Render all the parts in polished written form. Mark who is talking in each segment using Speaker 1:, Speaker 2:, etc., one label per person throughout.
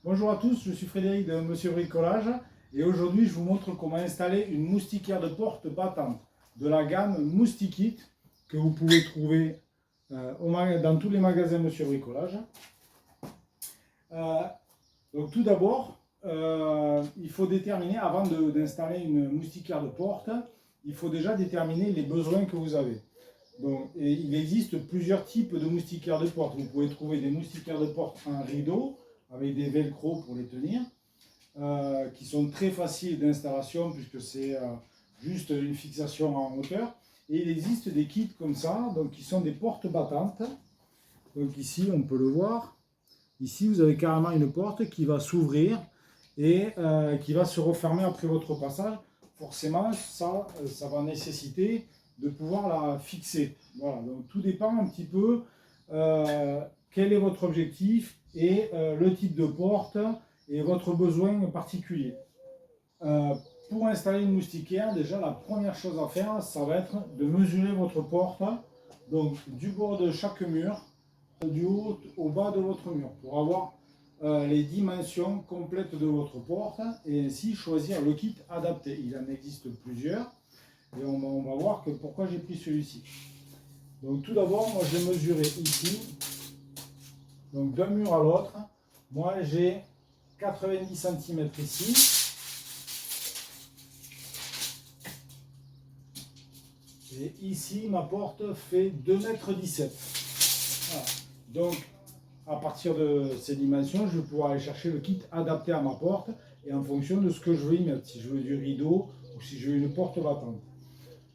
Speaker 1: Bonjour à tous, je suis Frédéric de Monsieur Bricolage et aujourd'hui je vous montre comment installer une moustiquaire de porte battante de la gamme Moustikit que vous pouvez trouver dans tous les magasins Monsieur Bricolage. Donc tout d'abord, il faut déterminer, avant d'installer une moustiquaire de porte, il faut déjà déterminer les besoins que vous avez. Donc, et il existe plusieurs types de moustiquaires de porte. Vous pouvez trouver des moustiquaires de porte en rideau, avec des velcro pour les tenir, qui sont très faciles d'installation puisque c'est juste une fixation en hauteur. Et il existe des kits comme ça, donc qui sont des portes battantes. Donc ici, on peut le voir. Ici, vous avez carrément une porte qui va s'ouvrir et qui va se refermer après votre passage. Forcément, ça va nécessiter de pouvoir la fixer. Voilà, donc tout dépend un petit peu quel est votre objectif et le type de porte et votre besoin particulier. Pour installer une moustiquaire, déjà la première chose à faire, ça va être de mesurer votre porte, donc du bord de chaque mur, du haut au bas de votre mur, pour avoir les dimensions complètes de votre porte et ainsi choisir le kit adapté. Il en existe plusieurs et on va voir que pourquoi j'ai pris celui-ci. Donc tout d'abord, moi j'ai mesuré ici, donc d'un mur à l'autre, moi j'ai 90 cm ici. Et ici, ma porte fait 2,17 m. Voilà. Donc, à partir de ces dimensions, je vais pouvoir aller chercher le kit adapté à ma porte et en fonction de ce que je veux y mettre. Si je veux du rideau ou si je veux une porte battante.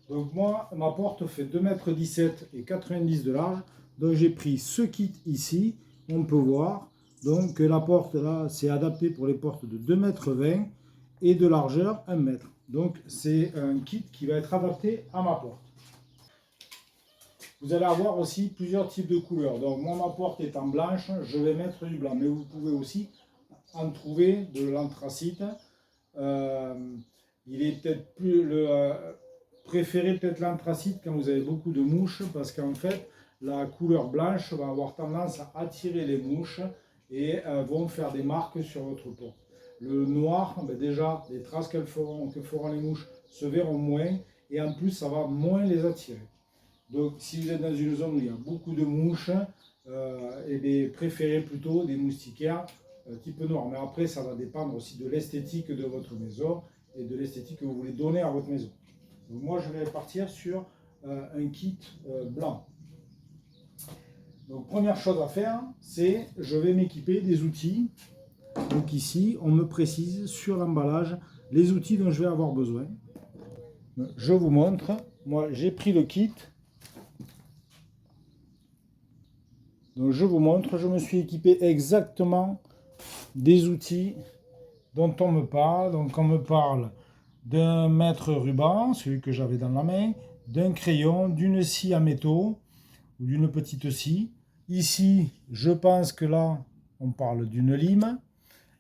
Speaker 1: Donc, moi, ma porte fait 2,17 m et 90 de large. Donc, j'ai pris ce kit ici. On peut voir donc que la porte là, c'est adapté pour les portes de 2,20 m et de largeur 1 m. Donc, c'est un kit qui va être adapté à ma porte. Vous allez avoir aussi plusieurs types de couleurs. Donc moi, ma porte étant blanche, je vais mettre du blanc. Mais vous pouvez aussi en trouver de l'anthracite. Il est peut-être plus préféré peut-être l'anthracite quand vous avez beaucoup de mouches, parce qu'en fait, la couleur blanche va avoir tendance à attirer les mouches et vont faire des marques sur votre porte. Le noir, ben déjà, les traces que feront les mouches se verront moins et en plus, ça va moins les attirer. Donc, si vous êtes dans une zone où il y a beaucoup de mouches, préférez plutôt des moustiquaires type noir. Mais après, ça va dépendre aussi de l'esthétique de votre maison et de l'esthétique que vous voulez donner à votre maison. Donc, moi, je vais partir sur un kit blanc. Donc, première chose à faire, c'est je vais m'équiper des outils. Donc ici, on me précise sur l'emballage les outils dont je vais avoir besoin. Je vous montre. Moi, j'ai pris le kit. Donc je vous montre, je me suis équipé exactement des outils dont on me parle. Donc on me parle d'un mètre ruban, celui que j'avais dans la main, d'un crayon, d'une scie à métaux ou d'une petite scie. Ici, je pense que là, on parle d'une lime.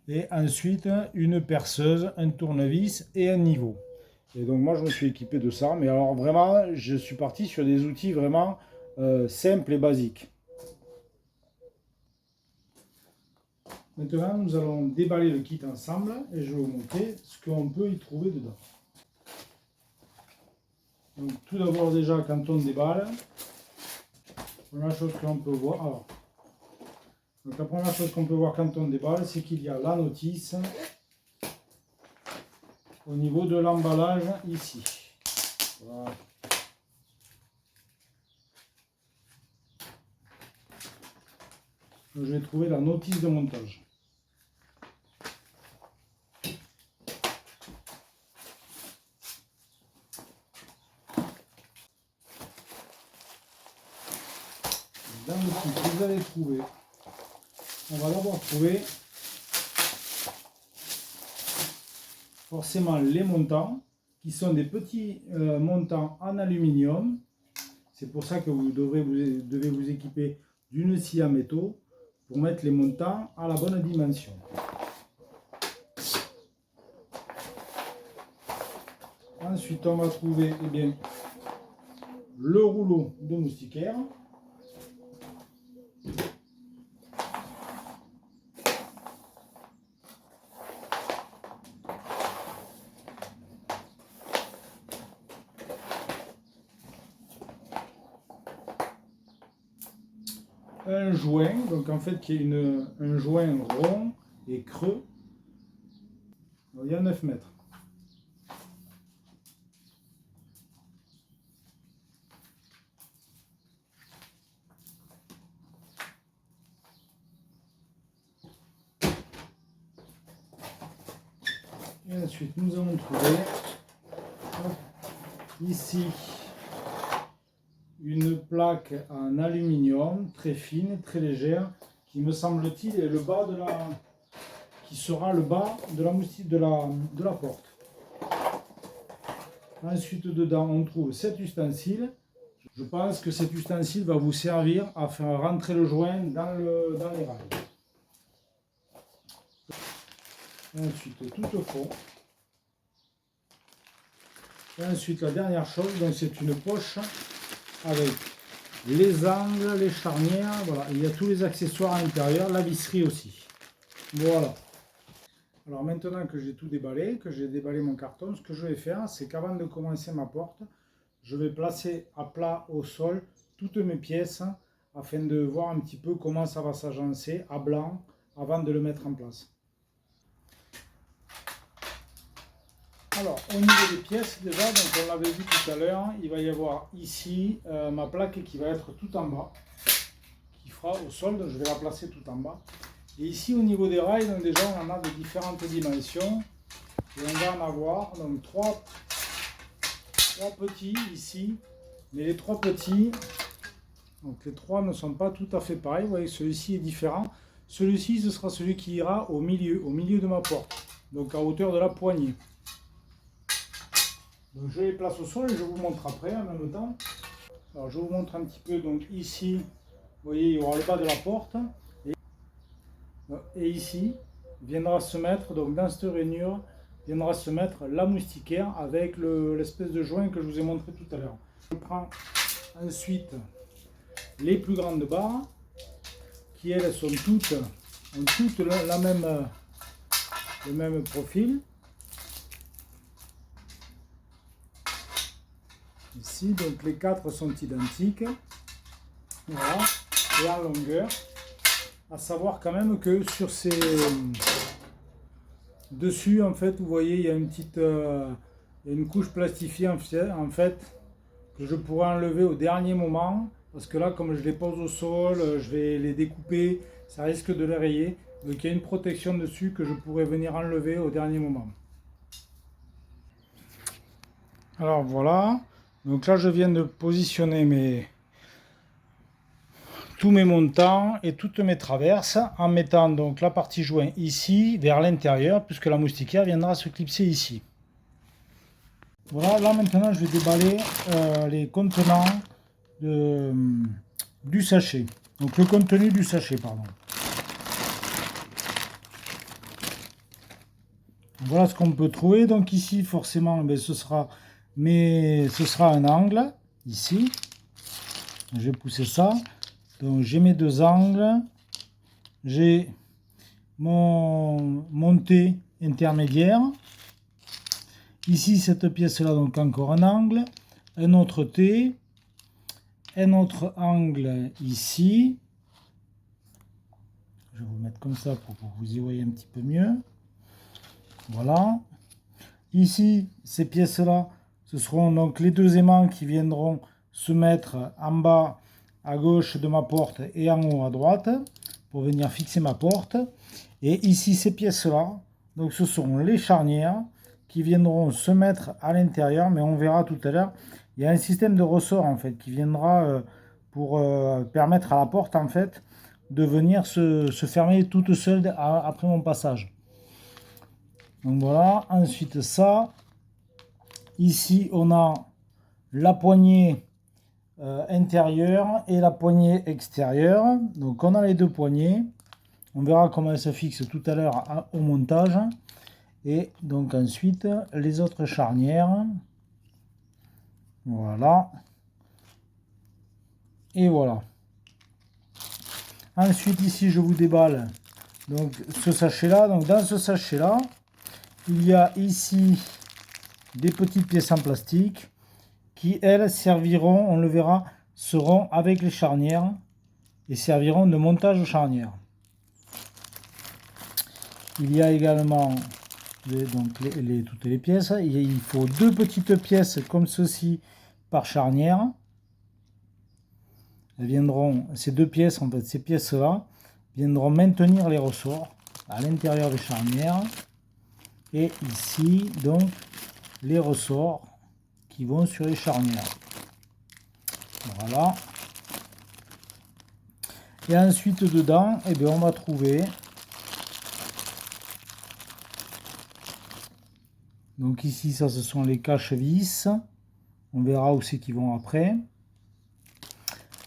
Speaker 1: Et ensuite, une perceuse, un tournevis et un niveau. Et donc moi, je me suis équipé de ça. Mais alors vraiment, je suis parti sur des outils vraiment simples et basiques. Maintenant, nous allons déballer le kit ensemble et je vais vous montrer ce qu'on peut y trouver dedans. Donc, tout d'abord, déjà, quand on déballe, la première chose qu'on peut voir, la première chose qu'on peut voir quand on déballe, c'est qu'il y a la notice au niveau de l'emballage ici. Voilà. Je vais trouver la notice de montage. Dans le kit que vous allez trouver, on va d'abord trouver forcément les montants, qui sont des petits montants en aluminium. C'est pour ça que vous devez vous équiper d'une scie à métaux pour mettre les montants à la bonne dimension. Ensuite, on va trouver le rouleau de moustiquaire. un joint, donc en fait qui est un joint rond et creux. Donc, il y a 9 mètres. Et ensuite, nous allons trouver ici une plaque en aluminium très fine, très légère, qui me semble-t-il est le bas de qui sera le bas de la de la porte. Ensuite, dedans, on trouve cet ustensile. Je pense que cet ustensile va vous servir à faire rentrer le joint dans les rails. Ensuite, tout au fond. Et ensuite, la dernière chose, c'est une poche avec les angles, les charnières. Voilà, il y a tous les accessoires à l'intérieur, la visserie aussi. Voilà. Alors maintenant que j'ai tout déballé, que j'ai déballé mon carton, ce que je vais faire, c'est qu'avant de commencer ma porte, je vais placer à plat au sol toutes mes pièces afin de voir un petit peu comment ça va s'agencer à blanc avant de le mettre en place. Alors, au niveau des pièces, déjà, donc on l'avait vu tout à l'heure, il va y avoir ici ma plaque qui va être tout en bas, qui fera au sol, donc je vais la placer tout en bas. Et ici, au niveau des rails, donc déjà, on en a de différentes dimensions. Et on va en avoir donc trois petits ici, mais les trois petits, donc les trois ne sont pas tout à fait pareils. Vous voyez, celui-ci est différent. Celui-ci, ce sera celui qui ira au milieu de ma porte, donc à hauteur de la poignée. Donc je les place au sol et je vous montre après en même temps. Alors je vous montre un petit peu, donc ici, vous voyez, il y aura le bas de la porte. Et ici, viendra se mettre, donc dans cette rainure, viendra se mettre la moustiquaire avec l'espèce de joint que je vous ai montré tout à l'heure. Je prends ensuite les plus grandes barres, qui elles sont ont toutes le même profil. Ici, donc les quatre sont identiques. Voilà, et en longueur. À savoir quand même que sur ces dessus, en fait, vous voyez, il y a une couche plastifiée en fait que je pourrais enlever au dernier moment, parce que là, comme je les pose au sol, je vais les découper, ça risque de les rayer. Donc il y a une protection dessus que je pourrais venir enlever au dernier moment. Alors voilà, donc là je viens de positionner tous mes montants et toutes mes traverses en mettant donc la partie joint ici vers l'intérieur, puisque la moustiquaire viendra se clipser ici. Voilà, là maintenant je vais déballer les contenants du sachet. Donc le contenu du sachet, pardon. Voilà ce qu'on peut trouver. Donc ici forcément ce sera un angle ici. Je vais pousser ça. Donc j'ai mes deux angles, j'ai mon T intermédiaire, ici cette pièce là, donc encore un angle, un autre T, un autre angle ici, je vais vous mettre comme ça pour que vous y voyez un petit peu mieux, voilà, ici ces pièces là, ce seront donc les deux aimants qui viendront se mettre en bas à gauche de ma porte et en haut à droite pour venir fixer ma porte. Et ici ces pièces là, donc ce sont les charnières qui viendront se mettre à l'intérieur, mais on verra tout à l'heure. Il y a un système de ressort en fait qui viendra pour permettre à la porte en fait de venir se fermer toute seule après mon passage. Donc voilà, ensuite ça, ici on a la poignée intérieure et la poignée extérieure. Donc on a les deux poignées. On verra comment elles se fixent tout à l'heure au montage. Et donc ensuite les autres charnières. Voilà. Et voilà. Ensuite ici je vous déballe donc ce sachet là. Donc dans ce sachet là, il y a ici des petites pièces en plastique qui elles serviront, on le verra, seront avec les charnières et serviront de montage charnière. Il y a également toutes les pièces. Il faut 2 petites pièces comme ceci par charnière. Elles viendront, ces 2 pièces, en fait, ces pièces-là, viendront maintenir les ressorts à l'intérieur des charnières. Et ici, donc, les ressorts qui vont sur les charnières. Voilà. Et ensuite, dedans, eh bien, on va trouver... Donc ici, ça, ce sont les cache-vis. On verra où c'est qu'ils vont après.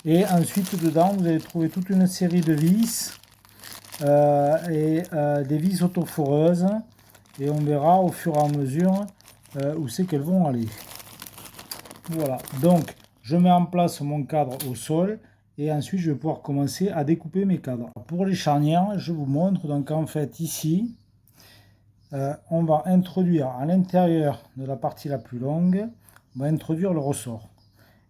Speaker 1: Et ensuite, dedans, vous allez trouver toute une série de vis des vis autoforeuses. Et on verra au fur et à mesure où c'est qu'elles vont aller. Voilà. Donc, je mets en place mon cadre au sol. Et ensuite, je vais pouvoir commencer à découper mes cadres. Pour les charnières, je vous montre. Donc, en fait, ici... on va introduire à l'intérieur de la partie la plus longue, on va introduire le ressort.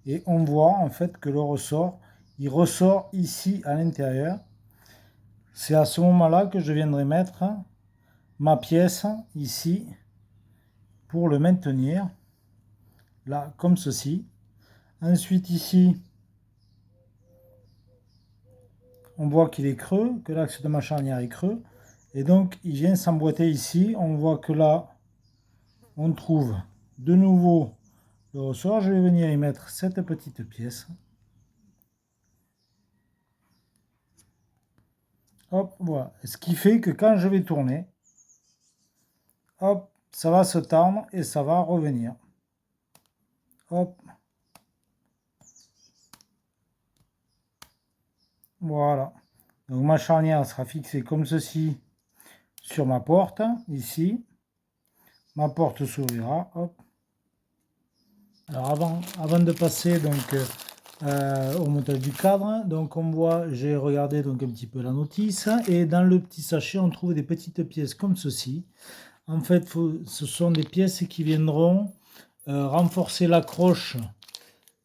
Speaker 1: Et on voit en fait que le ressort, il ressort ici à l'intérieur. C'est à ce moment-là que je viendrai mettre ma pièce ici pour le maintenir, là comme ceci. Ensuite ici, on voit qu'il est creux, que l'axe de ma charnière est creux. Et donc, il vient s'emboîter ici. On voit que là, on trouve de nouveau le ressort. Je vais venir y mettre cette petite pièce. Hop, voilà. Ce qui fait que quand je vais tourner, hop, ça va se tendre et ça va revenir. Hop. Voilà. Donc ma charnière sera fixée comme ceci sur ma porte, ici. Ma porte s'ouvrira, hop. Alors avant de passer donc au montage du cadre, donc on voit, j'ai regardé donc un petit peu la notice, et dans le petit sachet on trouve des petites pièces comme ceci. En fait, ce sont des pièces qui viendront renforcer l'accroche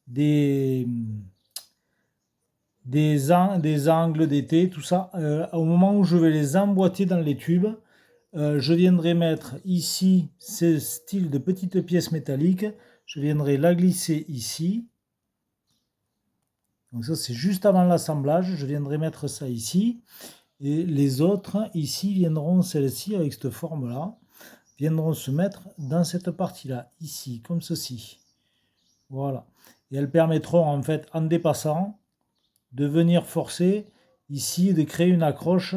Speaker 1: des angles, des T, tout ça. Au moment où je vais les emboîter dans les tubes, je viendrai mettre ici ce style de petites pièces métalliques. Je viendrai la glisser ici. Donc ça, c'est juste avant l'assemblage. Je viendrai mettre ça ici. Et les autres, ici, viendront, celles-ci, avec cette forme-là, viendront se mettre dans cette partie-là, ici, comme ceci. Voilà. Et elles permettront, en fait, en dépassant, de venir forcer ici, de créer une accroche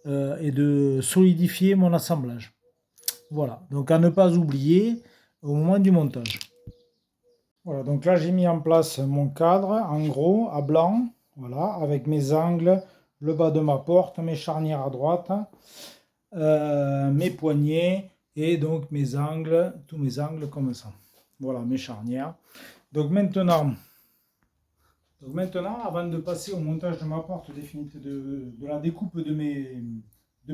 Speaker 1: et de solidifier mon assemblage. Voilà. Donc, à ne pas oublier au moment du montage. Voilà, donc là j'ai mis en place mon cadre en gros à blanc, voilà, avec mes angles, le bas de ma porte, mes charnières à droite, mes poignées et donc mes angles, tous mes angles comme ça. Voilà mes charnières. Donc maintenant, avant de passer au montage de ma porte définitive, de la découpe de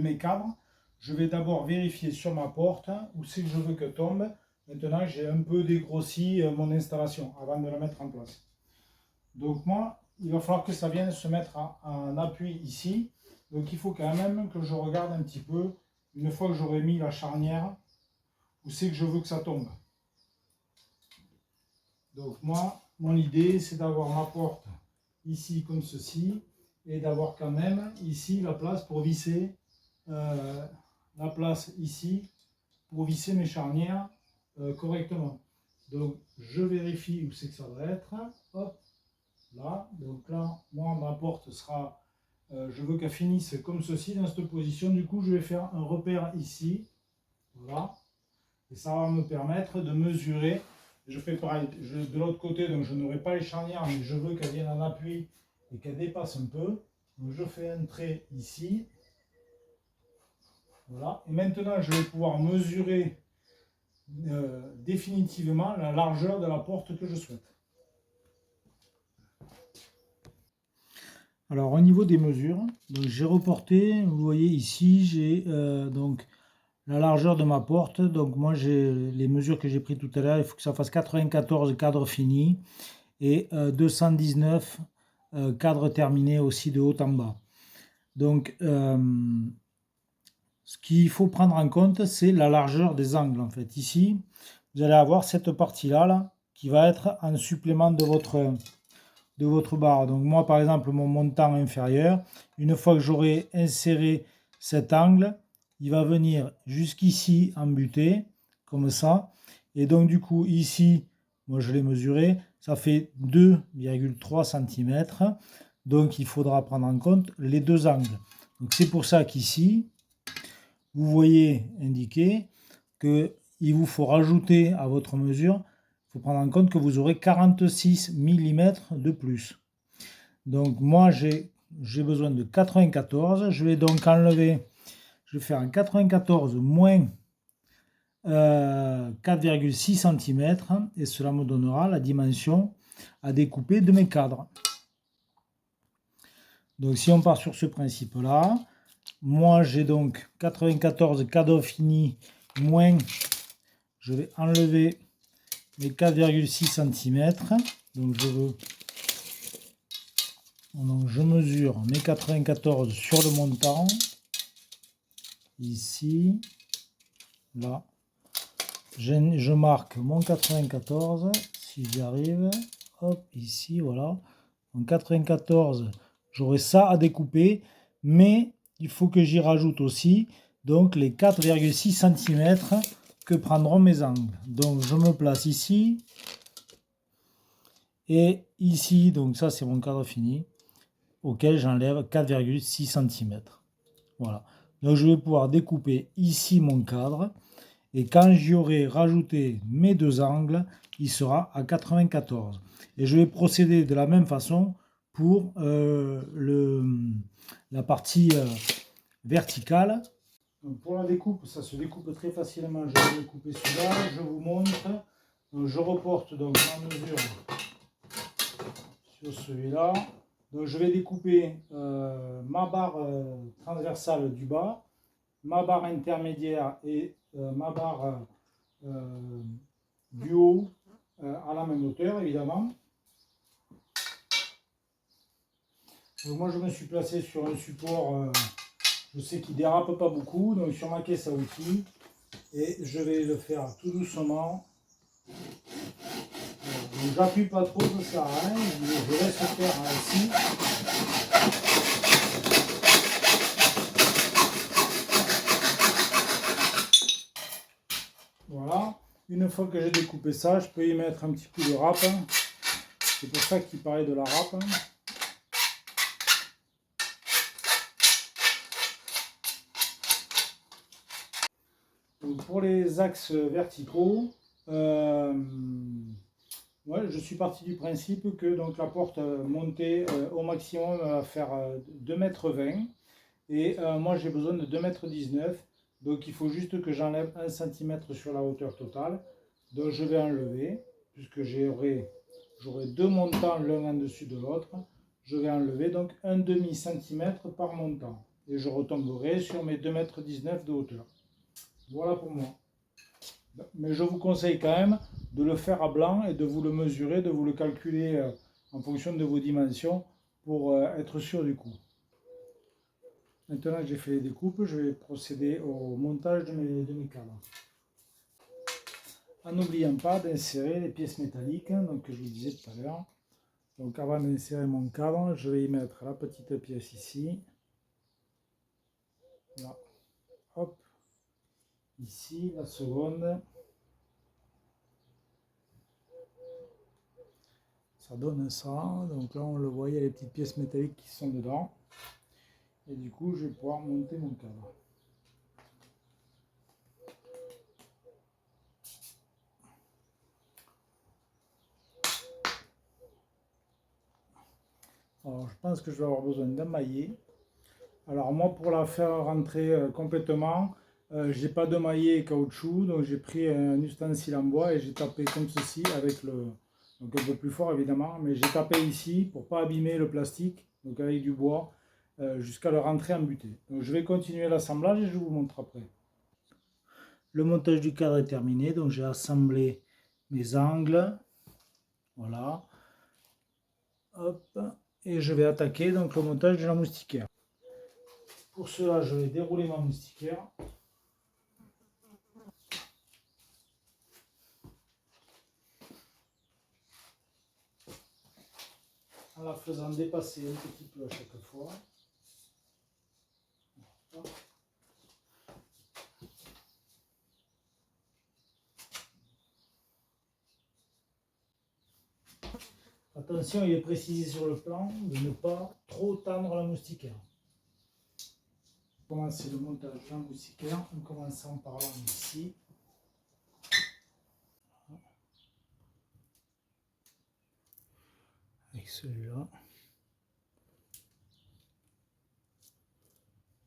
Speaker 1: mes cadres, je vais d'abord vérifier sur ma porte où c'est que je veux que tombe. Maintenant, j'ai un peu dégrossi mon installation avant de la mettre en place. Donc moi, il va falloir que ça vienne se mettre en appui ici. Donc il faut quand même que je regarde un petit peu, une fois que j'aurai mis la charnière, où c'est que je veux que ça tombe. Donc moi, mon idée, c'est d'avoir ma porte ici comme ceci, et d'avoir quand même ici la place pour visser, la place ici pour visser mes charnières correctement. Donc je vérifie où c'est que ça doit être. Hop, là. Donc là, moi ma porte sera, je veux qu'elle finisse comme ceci dans cette position. Du coup, je vais faire un repère ici. Voilà. Et ça va me permettre de mesurer. Je fais pareil de l'autre côté, donc je n'aurai pas les charnières, mais je veux qu'elles viennent en appui et qu'elles dépassent un peu. Donc je fais un trait ici. Voilà. Et maintenant, je vais pouvoir mesurer définitivement la largeur de la porte que je souhaite. Alors au niveau des mesures, j'ai reporté, vous voyez ici, j'ai donc la largeur de ma porte. Donc moi j'ai les mesures que j'ai prises tout à l'heure, il faut que ça fasse 94 cadres finis et 219 cadre terminé aussi de haut en bas. Donc, ce qu'il faut prendre en compte, c'est la largeur des angles. En fait, ici, vous allez avoir cette partie-là là, qui va être en supplément de votre barre. Donc moi, par exemple, mon montant inférieur, une fois que j'aurai inséré cet angle, il va venir jusqu'ici en butée, comme ça. Et donc du coup, ici, moi je l'ai mesuré, ça fait 2,3 cm. Donc il faudra prendre en compte les deux angles. Donc c'est pour ça qu'ici, vous voyez indiqué qu'il vous faut rajouter à votre mesure, il faut prendre en compte que vous aurez 46 mm de plus. Donc moi j'ai besoin de 94, je vais donc enlever, je vais faire un 94 moins 4,6 cm et cela me donnera la dimension à découper de mes cadres. Donc si on part sur ce principe là, moi j'ai donc 94 cadres finis moins, je vais enlever mes 4,6 cm. Donc je mesure mes 94 sur le montant, ici, là. Je marque mon 94, si j'y arrive, hop, ici, voilà. En 94, j'aurai ça à découper, mais il faut que j'y rajoute aussi donc les 4,6 cm que prendront mes angles. Donc je me place ici, et ici, donc ça c'est mon cadre fini, auquel j'enlève 4,6 cm. Voilà. Donc je vais pouvoir découper ici mon cadre. Et quand j'y aurai rajouté mes deux angles, il sera à 94. Et je vais procéder de la même façon pour la partie verticale. Donc pour la découpe, ça se découpe très facilement. Je vais découper celui-là, je vous montre. Donc je reporte donc ma mesure sur celui-là. Donc je vais découper ma barre transversale du bas, ma barre intermédiaire et ma barre du haut à la même hauteur, évidemment. Donc moi je me suis placé sur un support, je sais qu'il dérape pas beaucoup, donc sur ma caisse à outils, et je vais le faire tout doucement. Donc j'appuie pas trop, ça sert à rien, je laisse faire ainsi. Voilà, une fois que j'ai découpé ça, je peux y mettre un petit coup de râpe. C'est pour ça qu'il parlait de la râpe. Donc pour les axes verticaux, ouais, je suis parti du principe que donc, la porte montée au maximum va faire 2,20 m. Et moi j'ai besoin de 2,19 m. Donc il faut juste que j'enlève 1 cm sur la hauteur totale. Donc je vais enlever, puisque j'aurai deux montants l'un en dessus de l'autre. Je vais enlever donc un demi-centimètre par montant. Et je retomberai sur mes 2,19 m de hauteur. Voilà pour moi. Mais je vous conseille quand même de le faire à blanc et de vous le mesurer, de vous le calculer en fonction de vos dimensions pour être sûr du coup. Maintenant que j'ai fait les découpes, je vais procéder au montage de mes cadres. En n'oubliant pas d'insérer les pièces métalliques, donc que je vous disais tout à l'heure. Donc avant d'insérer mon cadre, je vais y mettre la petite pièce ici. Là. Hop. Ici, la seconde. Ça donne ça. Donc là, on le voit, il y a les petites pièces métalliques qui sont dedans. Et du coup, je vais pouvoir monter mon cadre. Alors, je pense que je vais avoir besoin d'un maillet. Alors moi, pour la faire rentrer complètement, je n'ai pas de maillet caoutchouc, donc j'ai pris un ustensile en bois et j'ai tapé comme ceci avec donc un peu plus fort évidemment, mais j'ai tapé ici pour ne pas abîmer le plastique, donc avec du bois, jusqu'à le rentrer en butée. Donc je vais continuer l'assemblage et je vous montre après. Le montage du cadre est terminé, donc j'ai assemblé mes angles, voilà, hop, et je vais attaquer donc le montage de la moustiquaire. Pour cela, je vais dérouler ma moustiquaire. En la faisant dépasser un petit peu à chaque fois. Attention, il est précisé sur le plan de ne pas trop tendre la moustiquaire. On va commencer le montage de la moustiquaire en commençant par là ici. Avec celui-là.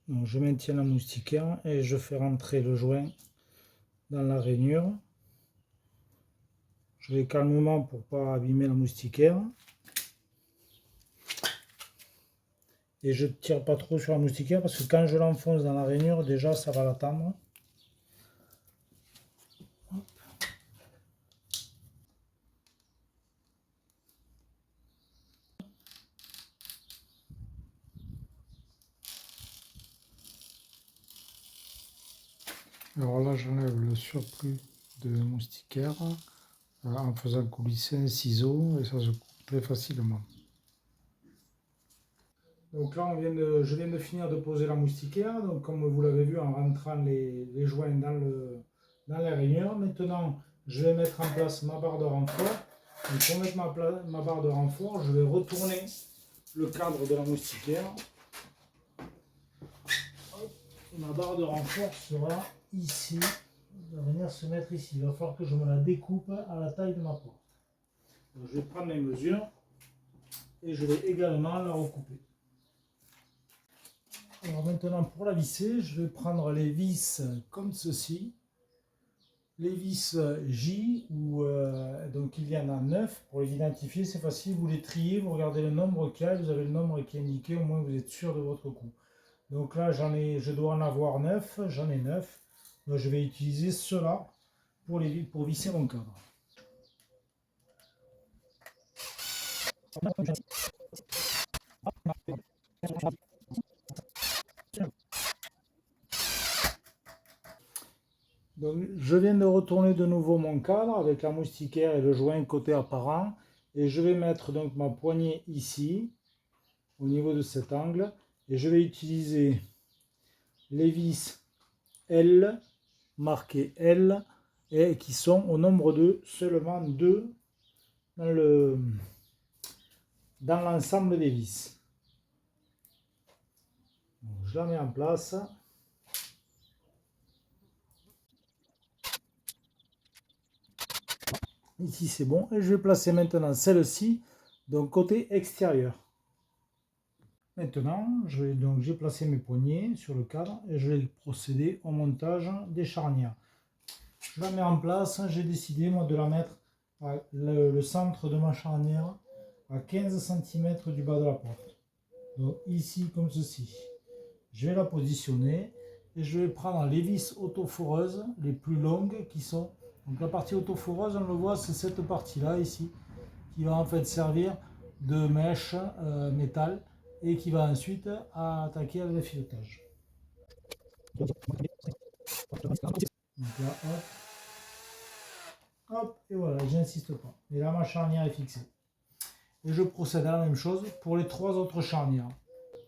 Speaker 1: Donc je maintiens la moustiquaire et je fais rentrer le joint dans la rainure. Je vais calmement pour ne pas abîmer la moustiquaire. Et je ne tire pas trop sur la moustiquaire parce que quand je l'enfonce dans la rainure, déjà ça va l'attendre. Alors là, j'enlève le surplus de moustiquaire en faisant coulisser un ciseau et ça se coupe très facilement. Donc là, je viens de finir de poser la moustiquaire. Donc comme vous l'avez vu en rentrant les joints dans la rainure. Maintenant, je vais mettre en place ma barre de renfort. Donc pour mettre ma barre de renfort, je vais retourner le cadre de la moustiquaire. Et ma barre de renfort sera ici. Elle va venir se mettre ici. Il va falloir que je me la découpe à la taille de ma porte. Donc, je vais prendre mes mesures et je vais également la recouper. Alors maintenant pour la visser, je vais prendre les vis comme ceci. Les vis J, donc il y en a 9. Pour les identifier, c'est facile, vous les triez, vous regardez le nombre qu'il y a, vous avez le nombre qui est indiqué, au moins vous êtes sûr de votre coup. Donc là, je dois en avoir 9, j'en ai 9. Donc je vais utiliser cela pour visser mon cadre. Donc, je viens de retourner de nouveau mon cadre avec la moustiquaire et le joint côté apparent. Et je vais mettre donc ma poignée ici, au niveau de cet angle. Et je vais utiliser les vis L, marquées L, et qui sont au nombre de seulement 2 dans l'ensemble des vis. Donc, je la mets en place. Ici c'est bon et je vais placer maintenant celle-ci donc côté extérieur. Maintenant j'ai placé mes poignées sur le cadre et je vais procéder au montage des charnières. Je la mets en place, j'ai décidé moi de la mettre à le centre de ma charnière à 15 cm du bas de la porte. Donc ici comme ceci. Je vais la positionner et je vais prendre les vis autoforeuses les plus longues qui sont. Donc la partie autoforeuse, on le voit, c'est cette partie-là ici, qui va en fait servir de mèche métal et qui va ensuite attaquer avec le filetage. Donc là, hop, et voilà, j'insiste pas. Et là, ma charnière est fixée. Et je procède à la même chose pour les 3 autres charnières.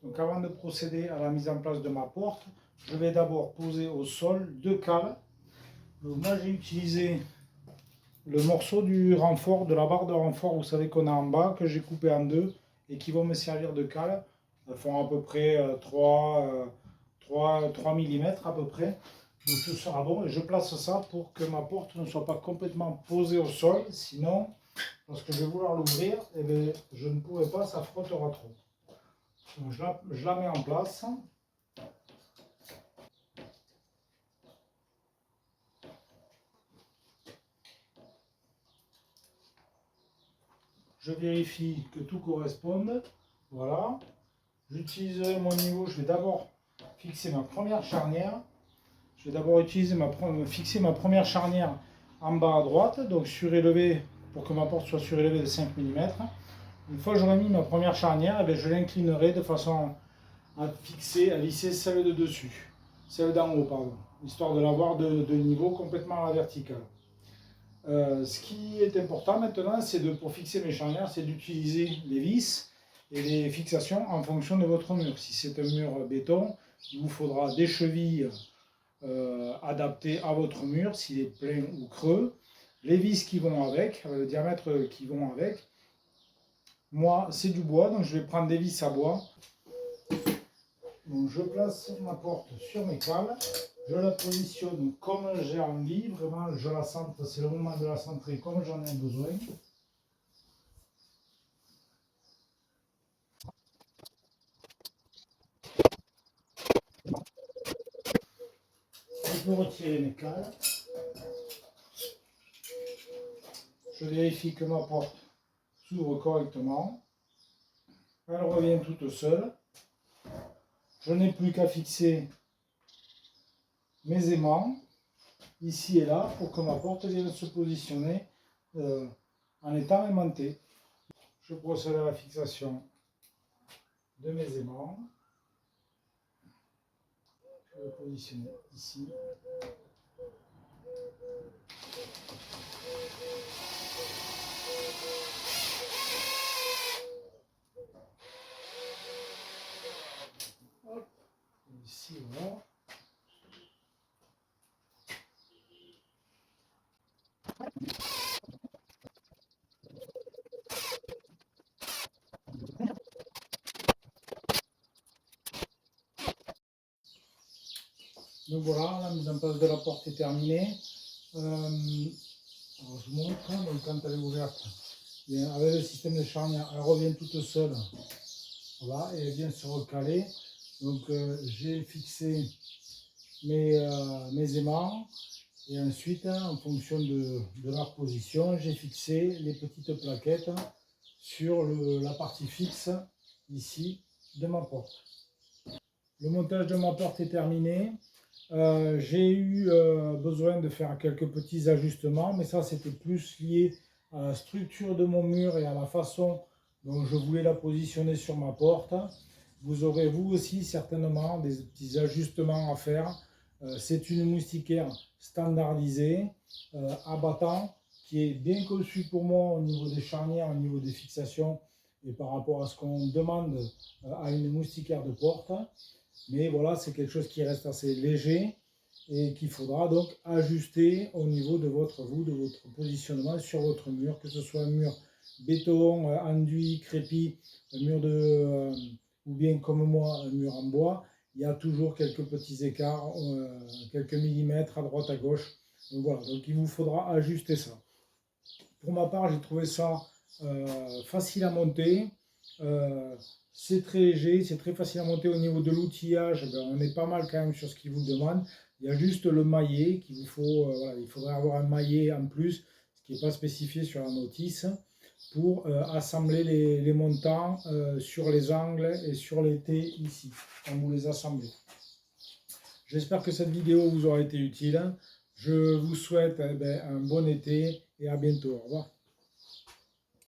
Speaker 1: Donc avant de procéder à la mise en place de ma porte, je vais d'abord poser au sol 2 cales. Donc moi j'ai utilisé le morceau du renfort, de la barre de renfort, vous savez qu'on a en bas, que j'ai coupé en 2 et qui vont me servir de cales. Elles font à peu près 3 mm à peu près. Donc ce sera bon et je place ça pour que ma porte ne soit pas complètement posée au sol. Sinon, lorsque je vais vouloir l'ouvrir, eh bien, je ne pourrai pas, ça frottera trop. Donc je la mets en place. Je vérifie que tout corresponde. Voilà. J'utiliserai mon niveau. Je vais d'abord fixer ma première charnière. Je vais d'abord fixer ma première charnière en bas à droite. Donc surélevé pour que ma porte soit surélevée de 5 mm. Une fois que j'aurai mis ma première charnière, eh bien, je l'inclinerai de façon à visser celle de dessus, celle d'en haut, pardon, histoire de l'avoir de niveau complètement à la verticale. Ce qui est important maintenant, c'est pour fixer mes charnières, c'est d'utiliser les vis et les fixations en fonction de votre mur. Si c'est un mur béton, il vous faudra des chevilles adaptées à votre mur, s'il est plein ou creux, les vis qui vont avec, le diamètre qui vont avec. Moi, c'est du bois, donc je vais prendre des vis à bois. Donc je place ma porte sur mes cales, je la positionne comme j'ai envie, vraiment je la centre, c'est le moment de la centrer comme j'en ai besoin. Je peux retirer mes cales. Je vérifie que ma porte s'ouvre correctement. Elle revient toute seule. Je n'ai plus qu'à fixer mes aimants, ici et là, pour que ma porte vienne se positionner en étant aimantée. Je procède à la fixation de mes aimants. Je vais le positionner ici. Hop, ici, voilà. Donc voilà, la mise en place de la porte est terminée. Alors je vous montre, donc quand elle est ouverte, bien, avec le système de charnière, elle revient toute seule. Voilà, et elle vient se recaler. Donc j'ai fixé mes aimants et ensuite, en fonction de leur position, j'ai fixé les petites plaquettes sur la partie fixe ici de ma porte. Le montage de ma porte est terminé. J'ai eu besoin de faire quelques petits ajustements, mais ça c'était plus lié à la structure de mon mur et à la façon dont je voulais la positionner sur ma porte. Vous aurez vous aussi certainement des petits ajustements à faire. C'est une moustiquaire standardisée, abattant, qui est bien conçue pour moi au niveau des charnières, au niveau des fixations et par rapport à ce qu'on demande à une moustiquaire de porte. Mais voilà, c'est quelque chose qui reste assez léger et qu'il faudra donc ajuster au niveau de votre positionnement sur votre mur, que ce soit un mur béton, enduit, crépi, un mur ou bien comme moi, un mur en bois. Il y a toujours quelques petits écarts, quelques millimètres à droite, à gauche. Donc voilà, donc il vous faudra ajuster ça. Pour ma part, j'ai trouvé ça facile à monter. C'est très léger, c'est très facile à monter au niveau de l'outillage. Ben, on est pas mal quand même sur ce qu'il vous demande. Il y a juste le maillet qu'il vous faut. Voilà, il faudrait avoir un maillet en plus, ce qui n'est pas spécifié sur la notice, pour assembler les montants sur les angles et sur les T ici, quand vous les assemblez. J'espère que cette vidéo vous aura été utile. Je vous souhaite un bon été et à bientôt. Au revoir.